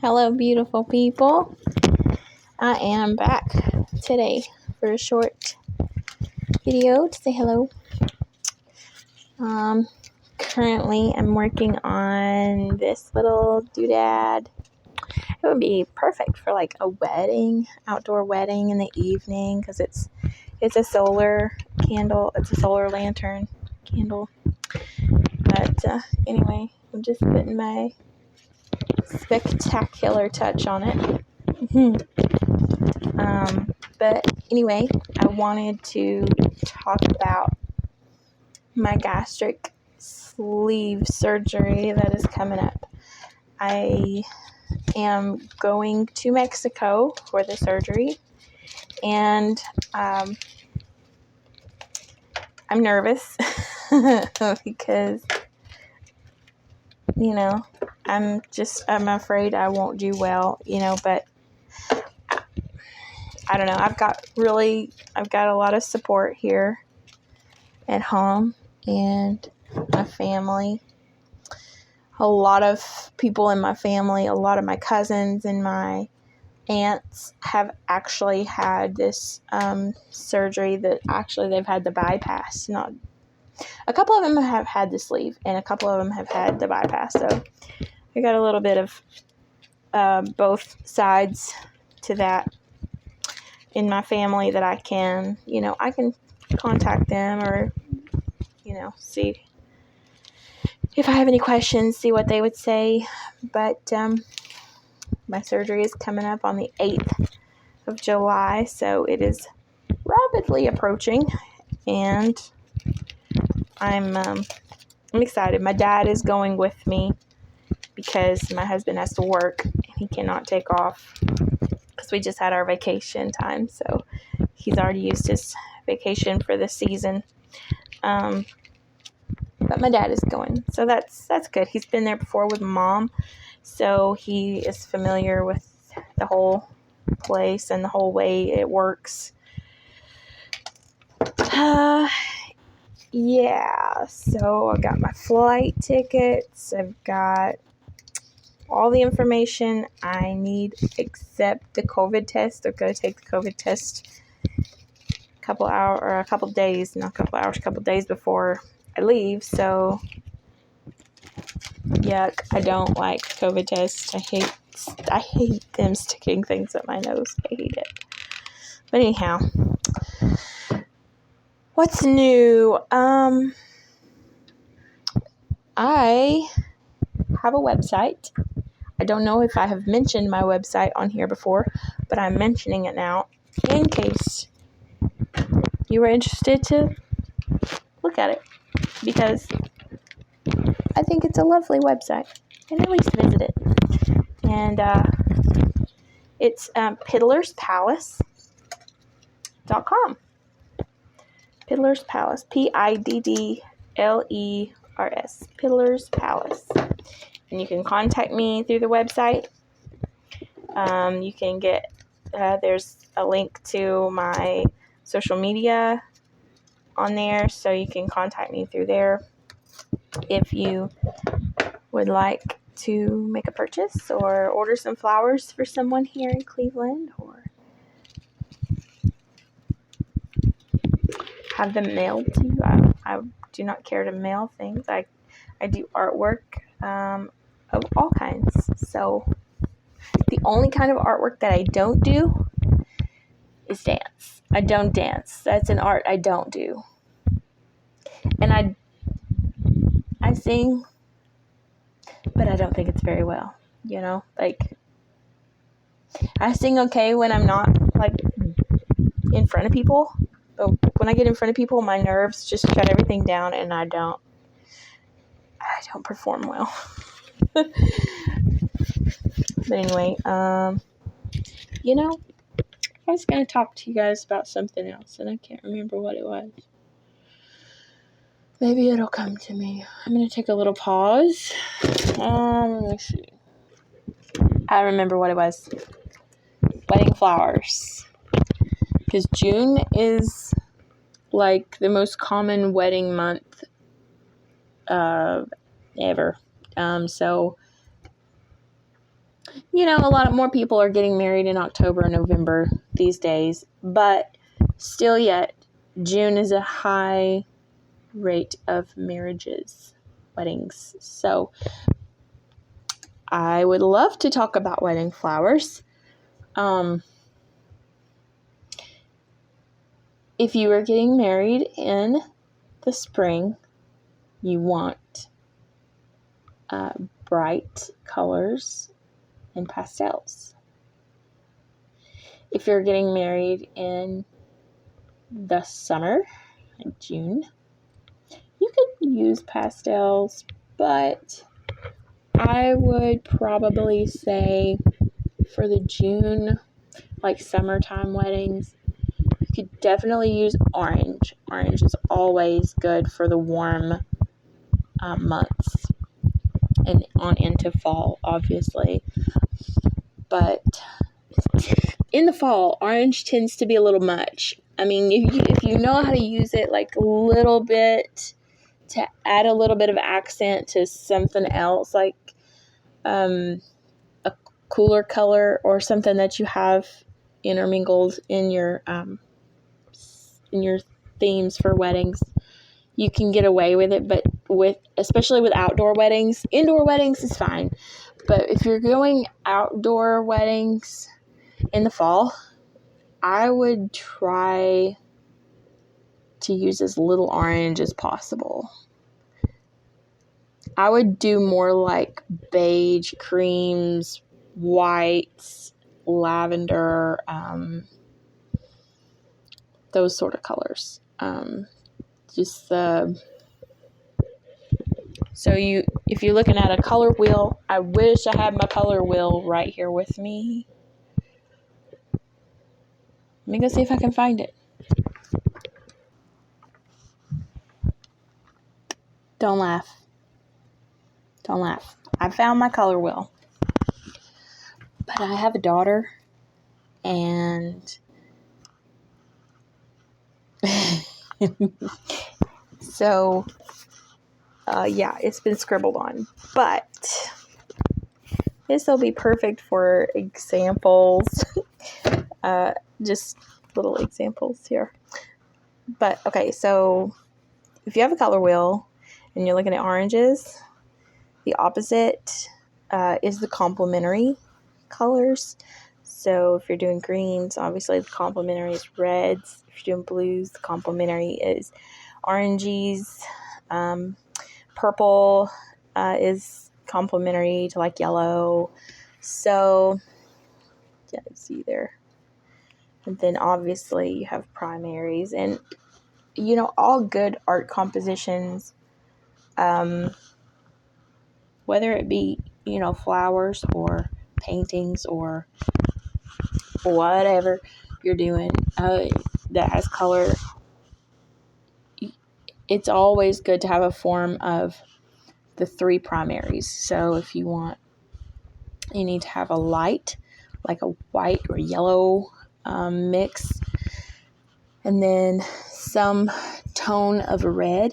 Hello, beautiful people. I am back today for a short video to say hello. Currently, I'm working on this little doodad. It would be perfect for like a wedding, outdoor wedding in the evening, because it's a solar candle. It's a solar lantern candle. But anyway, I'm just putting my spectacular touch on it. But anyway, I wanted to talk about my gastric sleeve surgery that is coming up. I am going to Mexico for the surgery, and I'm nervous because, I'm afraid I won't do well, but I don't know. I've got a lot of support here at home and my family. A lot of people in my family, a lot of my cousins and my aunts have actually had this surgery that actually they've had the bypass. A couple of them have had the sleeve and a couple of them have had the bypass. So I got a little bit of both sides to that in my family that I can contact them or, see if I have any questions, see what they would say. But my surgery is coming up on the 8th of July, so it is rapidly approaching, and I'm excited. My dad is going with me because my husband has to work and he cannot take off because we just had our vacation time, so he's already used his vacation for the season. But my dad is going, so that's good. He's been there before with Mom, so he is familiar with the whole place and the whole way it works. Yeah, so I got my flight tickets. I've got all the information I need except the COVID test. I'm going to take the COVID test a couple days before I leave. So, yuck, I don't like COVID tests. I hate them sticking things up my nose. I hate it. But anyhow, what's new? I have a website. I don't know if I have mentioned my website on here before, but I'm mentioning it now in case you were interested to look at it, because I think it's a lovely website, and at least visit it. And it's piddlerspalace.com. Piddler's Palace, PIDDLERS, Piddler's Palace. And you can contact me through the website. You can get, there's a link to my social media on there, so you can contact me through there if you would like to make a purchase or order some flowers for someone here in Cleveland, or have them mailed to you. I do not care to mail things. I do artwork of all kinds. So the only kind of artwork that I don't do is dance. I don't dance. That's an art I don't do. And I sing, but I don't think it's very well. I sing okay when I'm not in front of people. But when I get in front of people, my nerves just shut everything down, and I don't perform well. But anyway, I was going to talk to you guys about something else, and I can't remember what it was. Maybe it'll come to me. I'm going to take a little pause. Let me see. I remember what it was. Wedding flowers. Because June is the most common wedding month ever. So A lot more people are getting married in October and November these days, but still yet, June is a high rate of marriages, weddings. So I would love to talk about wedding flowers. If you are getting married in the spring, you want bright colors and pastels. If you're getting married in the summer, in June, you could use pastels, but I would probably say for the June, like summertime weddings, you could definitely use orange. Orange is always good for the warm months and on into fall, obviously. But in the fall, orange tends to be a little much. I mean, if you know how to use it like a little bit to add a little bit of accent to something else, like a cooler color or something that you have intermingled in your themes for weddings, you can get away with it. But especially with outdoor weddings, indoor weddings is fine. But if you're going outdoor weddings in the fall, I would try to use as little orange as possible. I would do more like beige, creams, whites, lavender, those sort of colors. If you're looking at a color wheel, I wish I had my color wheel right here with me. Let me go see if I can find it. Don't laugh. Don't laugh. I found my color wheel. But I have a daughter, and so, it's been scribbled on. But this will be perfect for examples. Just little examples here. But, okay, so if you have a color wheel and you're looking at oranges, the opposite is the complementary colors. So if you're doing greens, obviously the complementary is reds. If you're doing blues, the complementary is oranges. Purple is complementary to like yellow. So yeah, see there. And then obviously you have primaries, and all good art compositions, whether it be flowers or paintings or whatever you're doing that has color, it's always good to have a form of the three primaries. So if you need to have a light, like a white or yellow mix, and then some tone of a red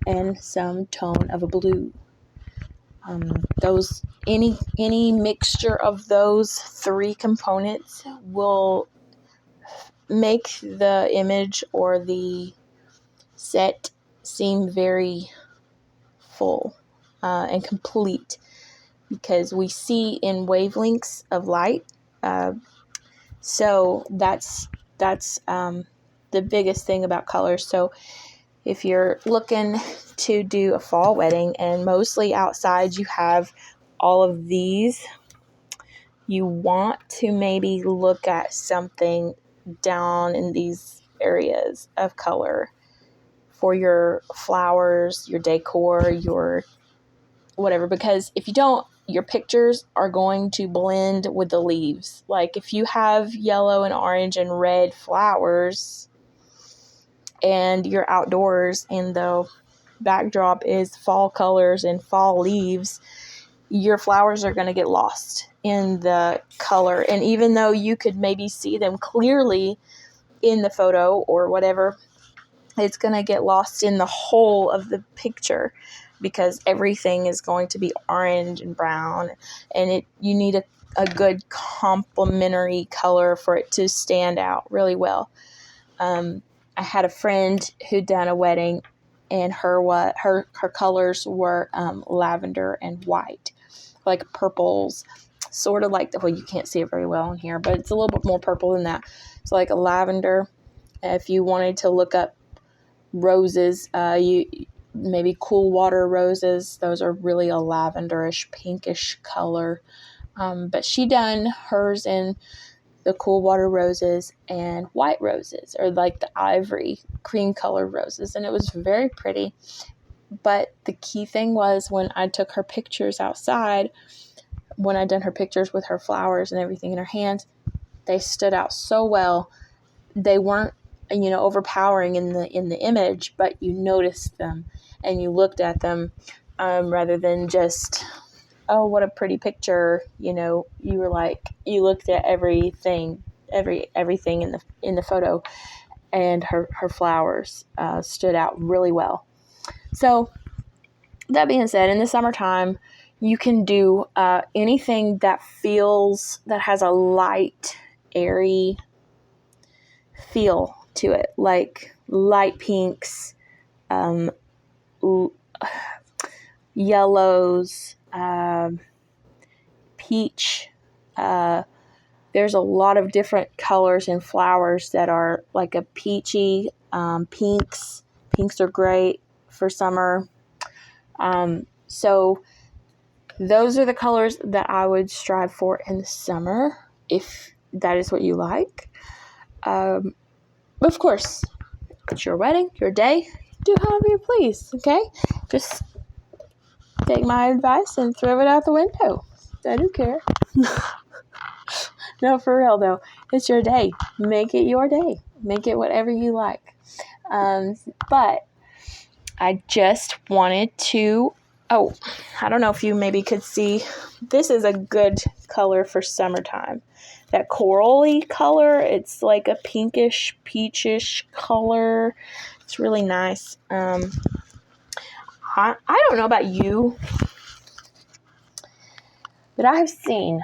and some tone of a blue. Any mixture of those three components will make the image or the set seem very full and complete, because we see in wavelengths of light. So that's the biggest thing about colors. So if you're looking to do a fall wedding and mostly outside you have all of these, you want to maybe look at something down in these areas of color for your flowers, your decor, your whatever, because if you don't, your pictures are going to blend with the leaves. Like if you have yellow and orange and red flowers and you're outdoors and the backdrop is fall colors and fall leaves, your flowers are going to get lost in the color. And even though you could maybe see them clearly in the photo or whatever, it's going to get lost in the whole of the picture, because everything is going to be orange and brown, and you need a a good complementary color for it to stand out really well. I had a friend who'd done a wedding, and her colors were lavender and white, like purples, sort of like you can't see it very well in here, but it's a little bit more purple than that. So like a lavender. If you wanted to look up roses, maybe cool water roses, those are really a lavenderish, pinkish color. But she done hers in the cool water roses and white roses, or like the ivory cream colored roses, and it was very pretty. But the key thing was, when I took her pictures outside, when I done her pictures with her flowers and everything in her hands, they stood out so well. They weren't, overpowering in the image, but you noticed them and you looked at them, rather than just, oh, what a pretty picture. You were like, you looked at everything in the photo, and her flowers stood out really well. So that being said, in the summertime, you can do anything that has a light, airy feel to it, like light pinks, yellows, peach. There's a lot of different colors and flowers that are like a peachy, pinks. Pinks are great for summer. So those are the colors that I would strive for in the summer, if that is what you like. Of course, it's your wedding, your day. Do however you please, okay? Just take my advice and throw it out the window. I don't care. No, for real though. It's your day. Make it your day. Make it whatever you like. But I just wanted to... Oh, I don't know if you maybe could see. This is a good color for summertime. That corally color, it's like a pinkish, peachish color. It's really nice. I don't know about you, but I have seen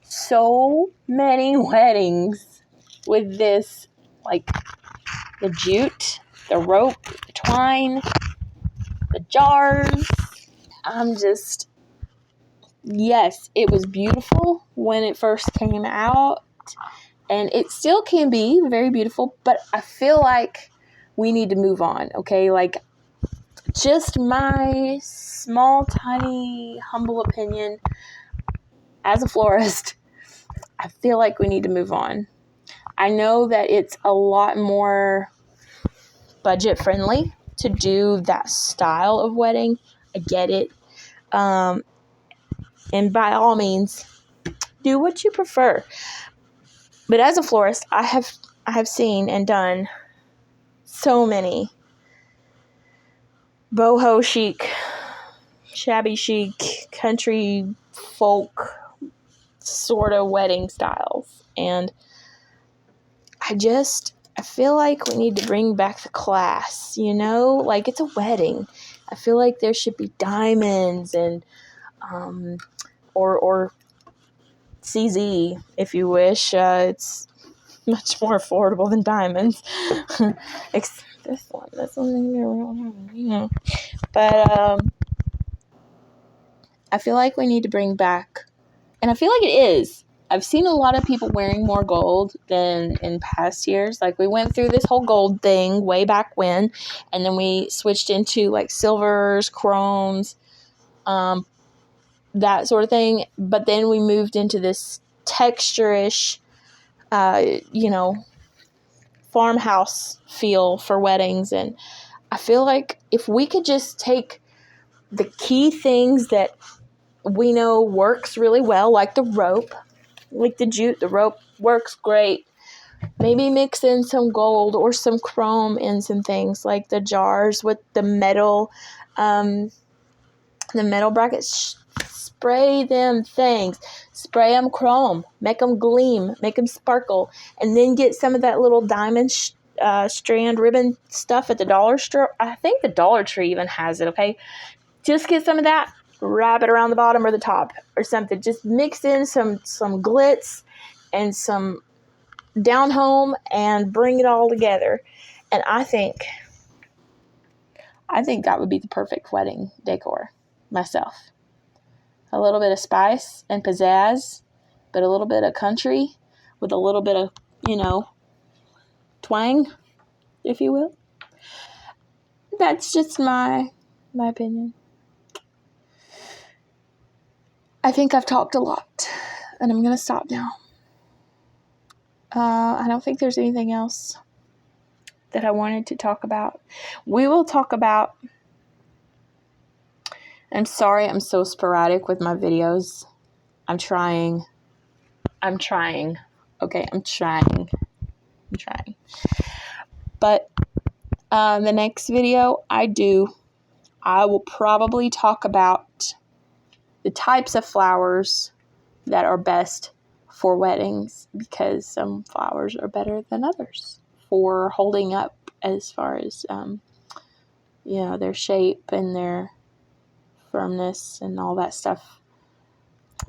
so many weddings with this, like the jute, the rope, the twine, the jars. Yes, it was beautiful when it first came out, and it still can be very beautiful, but I feel like we need to move on, okay? Like, just my small, tiny, humble opinion as a florist, I feel like we need to move on. I know that it's a lot more budget friendly to do that style of wedding. I get it. And by all means, do what you prefer. But as a florist, I have seen and done so many boho chic, shabby chic, country folk sort of wedding styles. And I feel like we need to bring back the class, like it's a wedding. I feel like there should be diamonds and, or CZ, if you wish. It's much more affordable than diamonds. This one, but, I feel like we need to bring back, and I feel like it is. I've seen a lot of people wearing more gold than in past years. Like, we went through this whole gold thing way back when, and then we switched into like silvers, chromes, that sort of thing. But then we moved into this texture-ish, farmhouse feel for weddings. And I feel like if we could just take the key things that we know works really well, like the rope, like the jute, the rope works great. Maybe mix in some gold or some chrome in some things, like the jars with the metal brackets. Spray them things. Spray them chrome. Make them gleam. Make them sparkle. And then get some of that little diamond strand ribbon stuff at the dollar store. I think the Dollar Tree even has it, okay? Just get some of that. wrap it around the bottom or the top or something. Just mix in some glitz and some down home and bring it all together. And I think that would be the perfect wedding decor myself. A little bit of spice and pizzazz, but a little bit of country with a little bit of, twang, if you will. That's just my opinion. I think I've talked a lot, and I'm going to stop now. I don't think there's anything else that I wanted to talk about. We will talk about... I'm sorry I'm so sporadic with my videos. I'm trying. Okay, I'm trying. But the next video I will probably talk about the types of flowers that are best for weddings, because some flowers are better than others for holding up as far as, their shape and their firmness and all that stuff.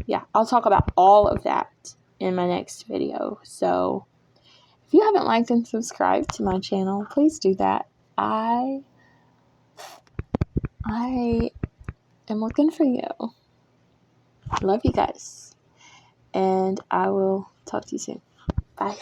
Yeah, I'll talk about all of that in my next video. So if you haven't liked and subscribed to my channel, please do that. I am looking for you. I love you guys. And I will talk to you soon. Bye.